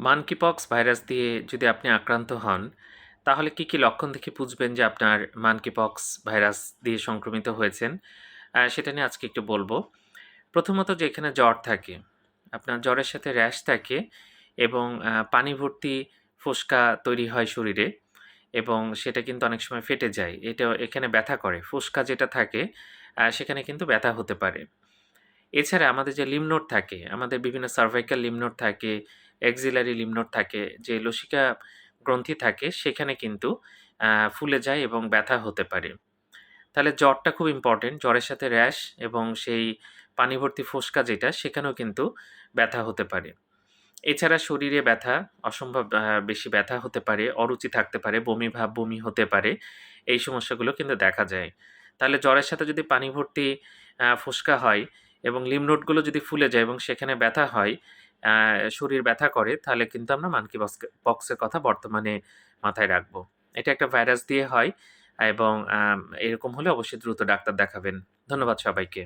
মানকিপক্স virus দিয়ে যদি আপনি আক্রান্ত হন, তাহলে কি লক্ষণ দেখে বুঝবেন যে আপনার মানকিপক্স ভাইরাস দিয়ে সংক্রমিত হয়েছেন? সেটা নিয়ে আজকে একটু বলব। প্রথমত যে এখানে জ্বর থাকে, আপনার জ্বরের সাথে র্যাশ থাকে এবং পানি ভর্তি ফোস্কা তৈরি হয় শরীরে এবং সেটা কিন্তু অনেক সময় ফেটে যায়। এটা এখানে ব্যথা করে। ফোস্কা যেটা থাকে সেখানে কিন্তু ব্যথা হতে পারে। এছাড়া আমাদের যে লিম্ফ নোড থাকে, আমাদের বিভিন্ন সার্ভাইকাল লিম্ফ নোড থাকে, এক্সিলারি লিম্ফ নোড থাকে, যে লসিকা গ্রন্থি থাকে সেখানে কিন্তু ফুলে যায় এবং ব্যথা হতে পারে। তাহলে জ্বরটা খুব ইম্পোর্টেন্ট। জ্বরের সাথে র্যাশ এবং সেই পানি ভর্তি ফোস্কা যেটা সেখানেও কিন্তু ব্যথা হতে পারে। এছাড়া শরীরে ব্যথা, অসম্ভব বেশি ব্যথা হতে পারে, অরুচি থাকতে পারে, বমি ভাব, বমি হতে পারে। এই সমস্যাগুলো কিন্তু দেখা যায়। তাহলে জ্বরের সাথে যদি পানি ভর্তি ফোস্কা হয় এবং লিম্ফ নোডগুলো যদি ফুলে যায় এবং সেখানে ব্যথা হয়, আ শরীর ব্যথা করে, তাহলে কিন্তু আমরা মানকি পক্সের কথা বর্তমানে মাথায় রাখবো। এটা একটা ভাইরাস দিয়ে হয় এবং এরকম হলে অবশ্যই দ্রুত ডাক্তার দেখাবেন। ধন্যবাদ সবাইকে।